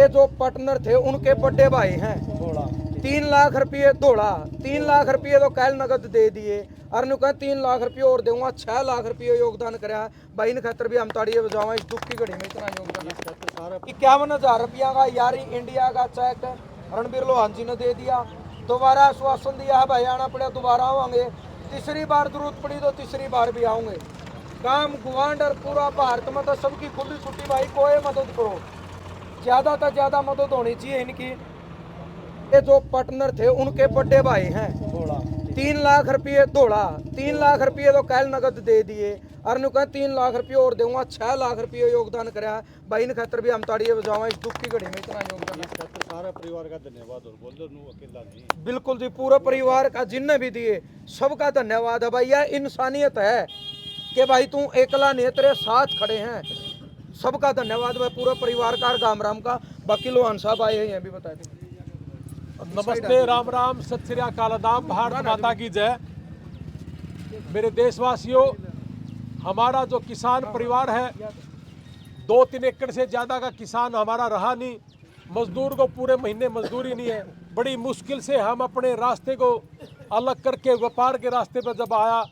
ये जो पार्टनर थे उनके बड़े भाई हैं। 3 लाख रुपये धोला, 3 लाख रुपये तो कैल नगद दे दिए और नु कहा 3 लाख रुपये और दूंगा, 6 लाख रुपये योगदान कराया भाई ने खातर भी हम ताड़िए बजावा इस दुख की घड़ी में इतना योगदान। 51,000 रुपया का यारी इंडिया का चेक रणबीर लोहान जी ने दे दिया। दोबारा आश्वासन दिया है भाई आना पड़े दोबारा आवांगे, तीसरी बार जरूरत पड़ी तो तीसरी बार भी आऊंगे। काम गुवांड और पूरा भारत में तो सबकी खुली छुट्टी भाई, कोई मदद करो, ज्यादा से ज्यादा मदद होनी चाहिए इनकी। ये जो पार्टनर थे उनके बड़े भाई हैं। 3 लाख रुपये धोला, 3 लाख रुपये तो कैल नगद दे दिए और नु कहा 3 लाख रुपये और दूंगा, 6 लाख रुपये योगदान कराया भाई ने खातर भी हम ताड़िए बजावा इस दुख की घड़ी में इतना योगदान। सारा परिवार का धन्यवाद और बोल दो अकेला नहीं। बिल्कुल जी, पूरे परिवार का जिनने भी दिए सबका धन्यवाद है भाई। यह इंसानियत है कि भाई तू एकला नहीं, तेरे साथ खड़े हैं, सबका धन्यवाद भाई पूरे परिवार का और गाम राम का। बाकी लोहान साहब आए हैं भी बता दें। नमस्ते, राम राम, सत श्री अकाल, आदाब, भारत माता की जय। मेरे देशवासियों, हमारा जो किसान परिवार है 2-3 एकड़ से ज़्यादा का किसान हमारा रहा नहीं। मजदूर को पूरे महीने मजदूरी नहीं है। बड़ी मुश्किल से हम अपने रास्ते को अलग करके व्यापार के रास्ते पर जब आया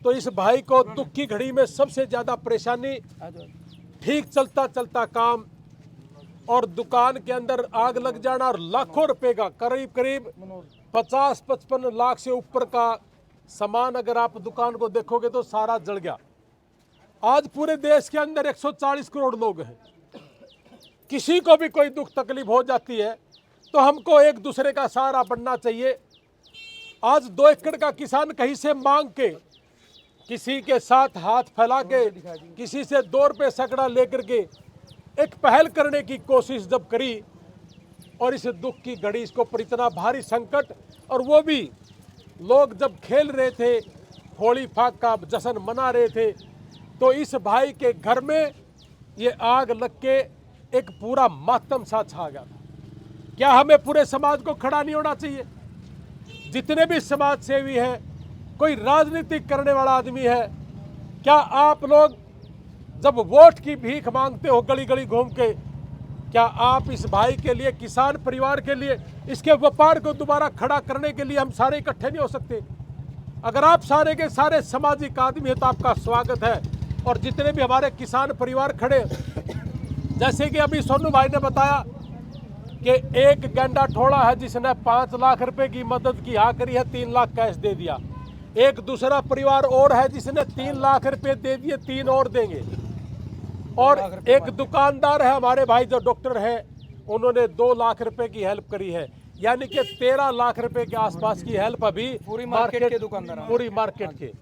तो इस भाई को दुख की घड़ी में सबसे ज़्यादा परेशानी, ठीक चलता चलता काम और दुकान के अंदर आग लग जाना और लाखों रुपए का करीब करीब 50-55 लाख से ऊपर का सामान अगर आप दुकान को देखोगे तो सारा जल गया। आज पूरे देश के अंदर 140 करोड़ लोग हैं। किसी को भी कोई दुख तकलीफ हो जाती है तो हमको एक दूसरे का सहारा बनना चाहिए। आज 2 एकड़ का किसान कहीं से मांग के, किसी के साथ हाथ फैला के, किसी से 2 रुपये सैकड़ा लेकर के एक पहल करने की कोशिश जब करी और इस दुख की घड़ी, इसको पर इतना भारी संकट, और वो भी लोग जब खेल रहे थे, होली फाक का जश्न मना रहे थे, तो इस भाई के घर में ये आग लग के एक पूरा मातम सा छा गया था। क्या हमें पूरे समाज को खड़ा नहीं होना चाहिए? जितने भी समाज सेवी हैं, कोई राजनीतिक करने वाला आदमी है, क्या आप लोग जब वोट की भीख मांगते हो गली गली घूम के, क्या आप इस भाई के लिए, किसान परिवार के लिए, इसके व्यापार को दोबारा खड़ा करने के लिए हम सारे इकट्ठे नहीं हो सकते? अगर आप सारे के सारे सामाजिक आदमी हैं तो आपका स्वागत है। और जितने भी हमारे किसान परिवार खड़े, जैसे कि अभी सोनू भाई ने बताया कि एक गेंडा ठोड़ा है जिसने 5 लाख रुपए की मदद की, हाँ करी है, 3 लाख कैश दे दिया। एक दूसरा परिवार और है जिसने 3 लाख रुपए दे दिए, 3 और देंगे। और एक दुकानदार है हमारे भाई जो डॉक्टर है, उन्होंने 2 लाख रुपए की हेल्प करी है। यानी कि 13 लाख रुपए के आसपास की हेल्प अभी पूरी मार्केट के दुकानदार, पूरी मार्केट के।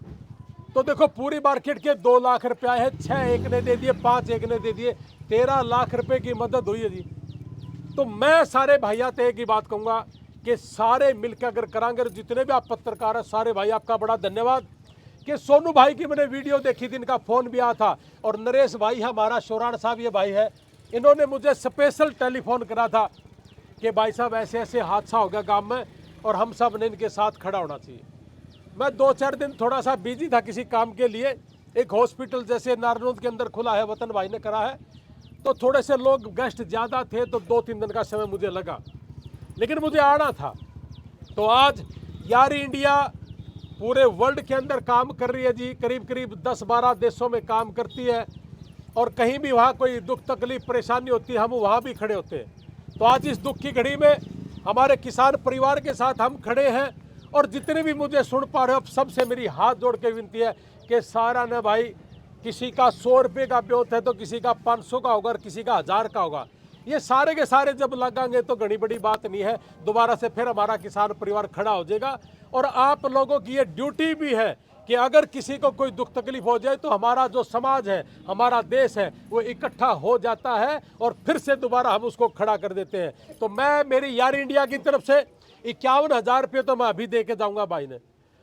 तो देखो पूरी मार्केट के 2 लाख रुपया है, 6 एक ने दे दिए, 5 एक ने दे दिए, 13 लाख रुपए की मदद हुई है जी। तो मैं सारे भाइयों से एक ही बात कहूँगा कि सारे मिलकर अगर करांगे, जितने भी आप पत्रकार हैं, सारे भाई आपका बड़ा धन्यवाद। कि सोनू भाई की मैंने वीडियो देखी थी, इनका फ़ोन भी आया था, और नरेश भाई हमारा शोरान साहब ये भाई है, इन्होंने मुझे स्पेशल टेलीफोन करा था कि भाई साहब ऐसे ऐसे हादसा हो गया गांव में और हम सब ने इनके साथ खड़ा होना चाहिए। मैं 2-4 दिन थोड़ा सा बिजी था किसी काम के लिए, एक हॉस्पिटल जैसे नारनौंद के अंदर खुला है, वतन भाई ने करा है, तो थोड़े से लोग गेस्ट ज़्यादा थे तो 2-3 दिन का समय मुझे लगा, लेकिन मुझे आना था। तो आज यारी इंडिया पूरे वर्ल्ड के अंदर काम कर रही है जी, करीब करीब 10-12 देशों में काम करती है, और कहीं भी वहाँ कोई दुख तकलीफ परेशानी होती है हम वहाँ भी खड़े होते हैं। तो आज इस दुख की घड़ी में हमारे किसान परिवार के साथ हम खड़े हैं। और जितने भी मुझे सुन पा रहे हो, सबसे मेरी हाथ जोड़ के विनती है कि सारा ने भाई, किसी का 100 रुपये का ब्योत है तो किसी का 500 का होगा और किसी का 1000 का होगा। ये सारे के सारे जब लगाएंगे तो घड़ी बड़ी बात नहीं है, दोबारा से फिर हमारा किसान परिवार खड़ा हो जाएगा। और आप लोगों की ये ड्यूटी भी है कि अगर किसी को कोई दुख तकलीफ हो जाए तो हमारा जो समाज है, हमारा देश है, वो इकट्ठा हो जाता है और फिर से दोबारा हम उसको खड़ा कर देते हैं। तो मैं, मेरी यार इंडिया की तरफ से 51,000 रुपये तो मैं अभी दे के जाऊँगा भाई ने,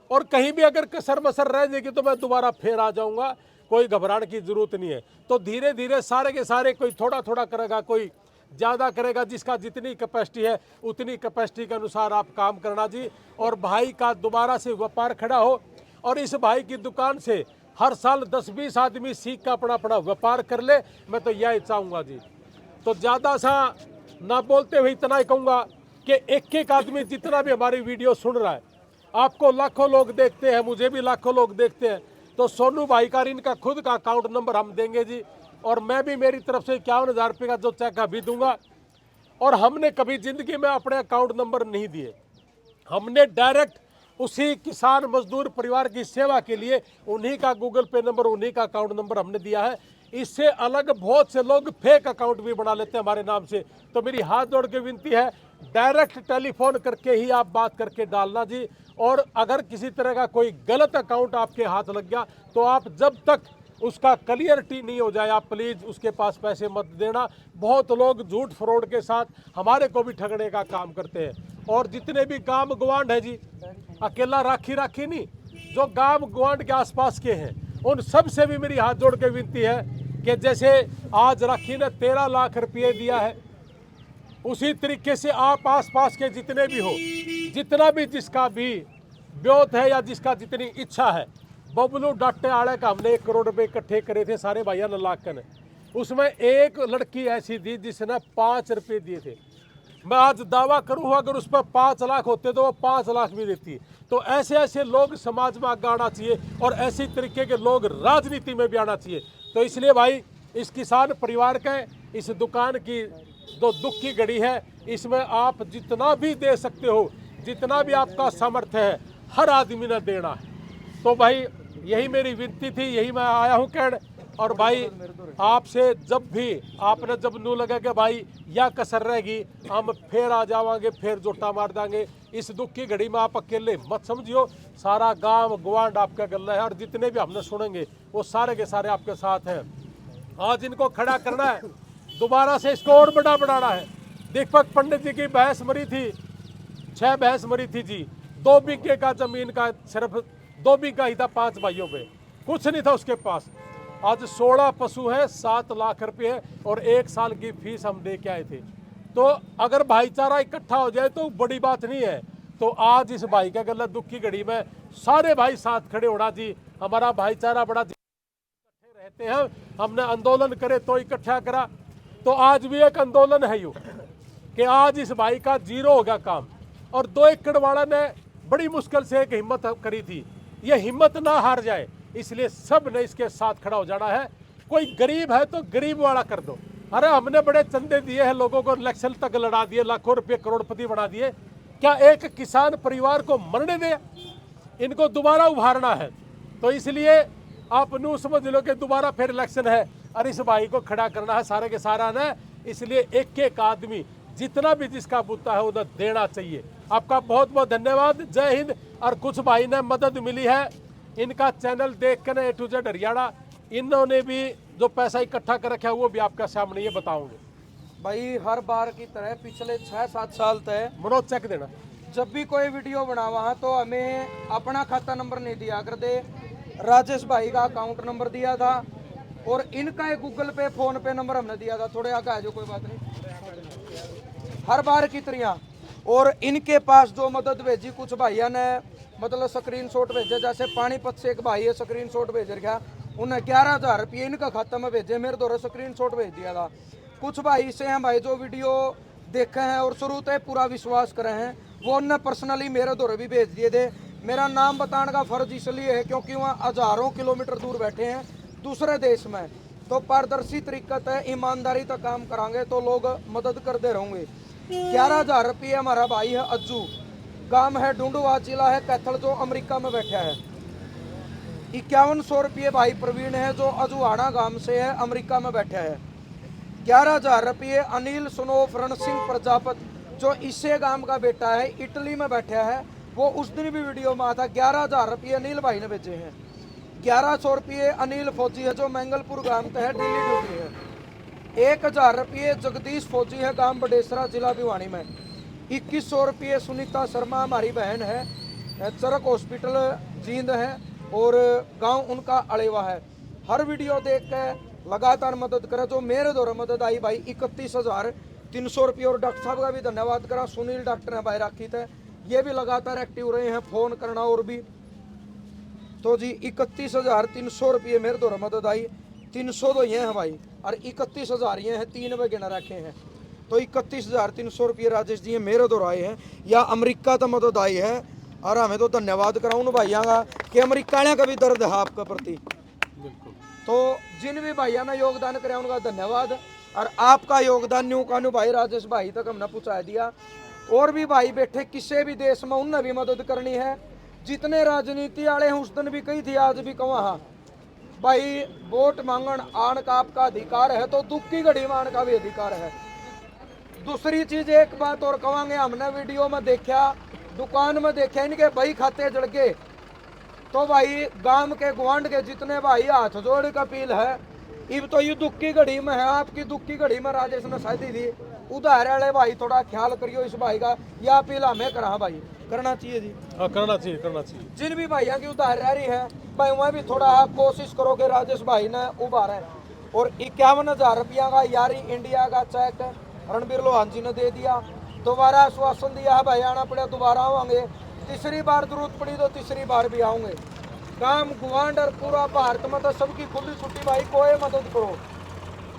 और कहीं भी अगर कसर मसर रह जाएगी तो मैं दोबारा फिर आ जाऊँगा, कोई घबराने की ज़रूरत नहीं है। तो धीरे धीरे सारे के सारे, कोई थोड़ा थोड़ा करेगा, कोई ज़्यादा करेगा, जिसका जितनी कैपेसिटी है उतनी कैपेसिटी के अनुसार आप काम करना जी। और भाई का दोबारा से व्यापार खड़ा हो, और इस भाई की दुकान से हर साल 10-20 आदमी सीख का अपना अपना व्यापार कर ले, मैं तो यही चाहूँगा जी। तो ज़्यादा सा ना बोलते हुए इतना ही कहूँगा कि एक एक आदमी जितना भी हमारी वीडियो सुन रहा है, आपको लाखों लोग देखते हैं, मुझे भी लाखों लोग देखते हैं, तो सोनू भाई का इनका खुद का अकाउंट नंबर हम देंगे जी, और मैं भी मेरी तरफ से 51,000 रुपये का जो चेक अभी दूंगा। और हमने कभी ज़िंदगी में अपने अकाउंट नंबर नहीं दिए, हमने डायरेक्ट उसी किसान मजदूर परिवार की सेवा के लिए उन्हीं का गूगल पे नंबर, उन्हीं का अकाउंट नंबर हमने दिया है। इससे अलग बहुत से लोग फेक अकाउंट भी बना लेते हैं हमारे नाम से। तो मेरी हाथ जोड़ के विनती है, डायरेक्ट टेलीफोन करके ही आप बात करके डालना जी। और अगर किसी तरह का कोई गलत अकाउंट आपके हाथ लग गया तो आप जब तक उसका क्लियरिटी नहीं हो जाए, आप प्लीज़ उसके पास पैसे मत देना। बहुत लोग झूठ फ्रॉड के साथ हमारे को भी ठगने का काम करते हैं। और जितने भी गांव गवांड है जी, अकेला राखी नहीं, जो गांव गवांड के आसपास के हैं, उन सब से भी मेरी हाथ जोड़ के विनती है कि जैसे आज राखी ने 13 लाख रुपये दिया है, उसी तरीके से आप आसपास के जितने भी हो, जितना भी जिसका भी ब्योत है या जिसका जितनी इच्छा है, बबलू डाटे आड़े का हमने 1 करोड़ रुपए इकट्ठे करे थे सारे भाइयों ने लाखन। उसमें एक लड़की ऐसी थी जिसने 5 रुपये दिए थे। मैं आज दावा करूँ अगर उस पर 5 लाख होते तो वो 5 लाख भी देती। तो ऐसे ऐसे लोग समाज में आगे आना चाहिए और ऐसी तरीके के लोग राजनीति में भी आना चाहिए। तो इसलिए भाई, इस किसान परिवार के इस दुकान की जो दुख की घड़ी है, इसमें आप जितना भी दे सकते हो, जितना भी आपका सामर्थ्य है, हर आदमी ने देना है। तो भाई यही मेरी विनती थी, यही मैं आया हूँ कहने। और भाई आपसे जब भी आपने जब नू लगा कि भाई या कसर रहेगी, हम फिर आ जावांगे, फिर जोटा मार देंगे। इस दुख की घड़ी में आप अकेले मत समझियो, सारा गांव गवांड आपका गला है और जितने भी हमने सुनेंगे वो सारे के सारे आपके साथ हैं। आज इनको खड़ा करना है, दोबारा से इसको और बड़ा बढ़ाना है। दीपक पंडित जी की भैंस मरी थी, 6 भैंस मरी थी जी, 2 बीघे का जमीन का, सिर्फ 2 बीघा ही था 5 भाइयों पे, कुछ नहीं था उसके पास। आज 16 पशु है, 7 लाख रुपए और 1 साल की फीस हम दे के आए थे। तो अगर भाईचारा इकट्ठा हो जाए तो बड़ी बात नहीं है। तो आज इस भाई का गला दुख की घड़ी में सारे भाई साथ खड़े होना जी। हमारा भाईचारा बड़ा इकट्ठे रहते हैं, हमने आंदोलन करे तो इकट्ठा करा। तो आज भी एक आंदोलन है यूँ कि आज इस भाई का 0 होगा काम। और 2 एकड़ वाला ने बड़ी मुश्किल से एक हिम्मत करी थी, ये हिम्मत ना हार जाए, इसलिए सब ने इसके साथ खड़ा हो जाना है। कोई गरीब है तो गरीब वाला कर दो। अरे हमने बड़े चंदे दिए हैं, लोगों को इलेक्शन तक लड़ा दिए, लाखों रुपए करोड़पति बना दिए, क्या एक किसान परिवार को मरने दे? इनको दोबारा उभारना है। तो इसलिए आप नू समझ लो कि दोबारा फिर इलेक्शन है और इस भाई को खड़ा करना है सारे के सारा ने। इसलिए एक एक आदमी जितना भी जिसका बुता है उधर देना चाहिए। आपका बहुत बहुत धन्यवाद, जय हिंद। और कुछ भाई ने मदद मिली है, इनका चैनल देख कर A to Z हरियाणा, इन्होंने भी जो पैसा इकट्ठा कर रखा है वो भी आपका सामने ये बताऊंगे। भाई हर बार की तरह पिछले 6-7 साल तक मनोज चेक देना, जब भी कोई वीडियो बनावा है तो हमें अपना खाता नंबर नहीं दिया करते, राजेश भाई का अकाउंट नंबर दिया था और इनका एक गूगल पे फोन पे नंबर हमने दिया था। थोड़े आगे आ जाओ, कोई बात नहीं, हर बार की तरह। और इनके पास जो मदद भेजी, कुछ भाइयों ने मतलब स्क्रीनशॉट भेजे, जैसे पानीपत से एक भाई है स्क्रीनशॉट भेज रखा, उन्हें 11,000 रुपये इनका खाता में भेजे, मेरे द्वारा स्क्रीनशॉट भेज दिया था। कुछ भाई से हैं भाई जो वीडियो देखे हैं और शुरू से पूरा विश्वास करे हैं, वो उन्हें पर्सनली मेरे द्वारा भी भेज दिए थे। मेरा नाम बताने का फर्ज इसलिए है क्योंकि वहाँ हज़ारों किलोमीटर दूर बैठे हैं दूसरे देश में। तो पारदर्शी तरीका है, ईमानदारी तक काम करांगे तो लोग मदद करते रहेंगे। 11,000 रुपये हमारा भाई है अज्जू, गांव है ढूंढुआ, जिला है कैथल, जो अमेरिका में बैठा है। 5100 रुपये भाई प्रवीण है जो अजुआना गांव से है, अमेरिका में बैठा है। 11,000 रुपये अनिल सुनोफ रण सिंह प्रजापत जो इसे गांव का बेटा है, इटली में बैठा है, वो उस दिन भी वीडियो में आता। 11,000 रुपये अनिल भाई ने भेजे हैं। 1100 रुपये अनिल फौजी है जो मंगलपुर गांव का है, दिल्ली ड्यूटी है। 1,000 रुपये जगदीश फौजी है, गांव बडेसरा, जिला भिवानी में। 2100 रुपये सुनीता शर्मा हमारी बहन है, चरक हॉस्पिटल जींद है और गांव उनका अड़ेवा है। हर वीडियो देख के लगातार मदद करे। जो मेरे द्वारा मदद आई भाई 31,300 रुपये। और डॉक्टर साहब का भी धन्यवाद करा, सुनील डॉक्टर ने भाई राखी थे, ये भी लगातार एक्टिव रहे हैं, फोन करना और भी। तो जी 31,300 रुपये मेरे द्वारा मदद आई। 300 तो ये हैं भाई और 31,000 ये हैं, 3 में गिना रखे हैं। तो 31,300 रुपये राजेश जी मेरे तो आए हैं या अमेरिका तो मदद आई है। और हमें तो धन्यवाद कराऊँ उन भाइयों का कि अमेरिका वाले का भी दर्द है आपके प्रति। बिल्कुल। तो जिन भी भाइयों ने योगदान कराया उनका धन्यवाद। और आपका योगदान न्यू कानू भाई राजेश भाई तक हमने पहुँचा दिया। और भी भाई बैठे किसी भी देश में उनने भी मदद करनी है। जितने राजनीति वाले हैं उस दिन भी कही थी आज भी कहूँ हाँ भाई वोट मांगन आन का आपका अधिकार है तो दुख की घड़ी में आन का भी अधिकार है। दूसरी चीज एक बात और कहेंगे, हमने वीडियो में देखा दुकान में देखा इनके भाई खाते जड़ के, तो भाई गांव के गुआंढ के जितने भाई हाथ जोड़ का अपील है इब तो ये दुख की घड़ी में है। आपकी दुख की घड़ी में राजेश ने शादी थी उधार वाले भाई थोड़ा ख्याल करियो इस भाई का, यह अपील हमें करा भाई करना चाहिए जी। हाँ करना चाहिए, करना चाहिए। जिन भी भाइयों की उधार रह रही है भाई वह भी थोड़ा कोशिश करो कि राजेश भाई ने उभारे। और 51,000 रुपया का यारी इंडिया का चेक रणबीर लोहान जी ने दे दिया। दोबारा आश्वासन दिया है भाई आना पड़े दोबारा आवांगे, तीसरी बार जरूरत पड़ी तो तीसरी बार भी आऊंगे। काम गुआंढ और पूरा भारत में तो सबकी खुली छुट्टी भाई कोई मदद करो,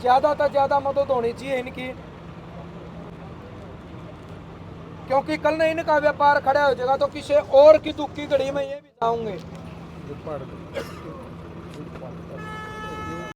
ज्यादा से ज्यादा मदद होनी चाहिए इनकी, क्योंकि कल नहीं इनका व्यापार खड़ा हो जाएगा तो किसी और की दुख की घड़ी में ये भी जाऊंगे।